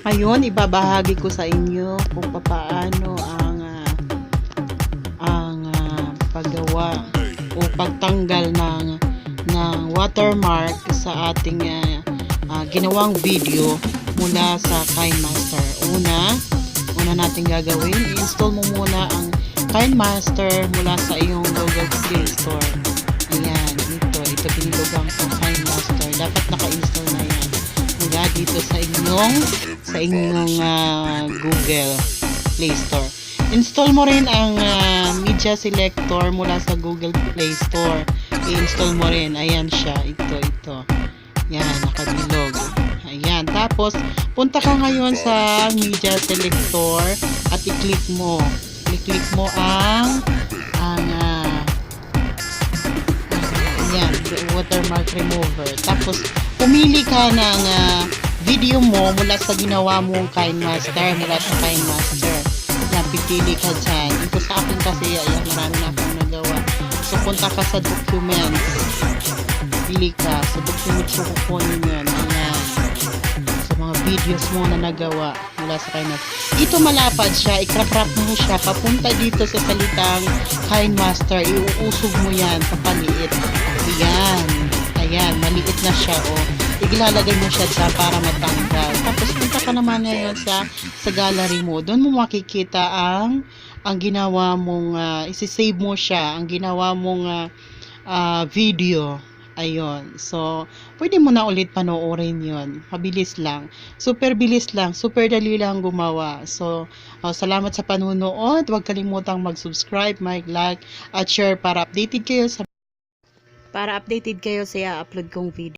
Ngayon, ibabahagi ko sa inyo kung paano ang paggawa o pagtanggal ng watermark sa ating ginawang video mula sa Kinemaster. Una natin gagawin, i-install mo muna ang Kinemaster mula sa iyong Google Play Store. Ayan, ito pinilugang sa Kinemaster. Dapat naka-install na yan mula dito sa inyong Google Play Store. Install mo rin ang media selector mula sa Google Play Store. I-install mo rin. Ayan siya. Ito. Yan, nakabilog. Ayan. Tapos, punta ka ngayon sa media selector at i-click mo. I-click mo ang ayan, Watermark Remover. Tapos, pumili ka ng video mo mula sa ginawa mong Kinemaster, mula sa Kinemaster. Yan, pipili ka dyan. Ito sa akin kasi, ayan, marami na akong nagawa. So, punta ka sa documents. Pili ka. Sa documents ko kukunin yun. Ayan. Sa mga videos mo na nagawa mula sa Kinemaster. Ito malapad siya. I-crop mo siya. Papunta dito sa salitang Kinemaster. Iuusog mo yan. Papaliit. Ayan. Maliit na siya. Ilalagay mo siya dyan para matanggal. Tapos punta ka naman ngayon sa gallery mo. Doon mo makikita ang ginawa mong isi-save mo siya, ang ginawa mong video. Ayun. So, pwede mo na ulit panoorin yon. Mabilis lang. Super bilis lang. Super dali lang gumawa. So, salamat sa panunood. Huwag kalimutang mag-subscribe, like, at share para updated kayo sa i-upload kong video.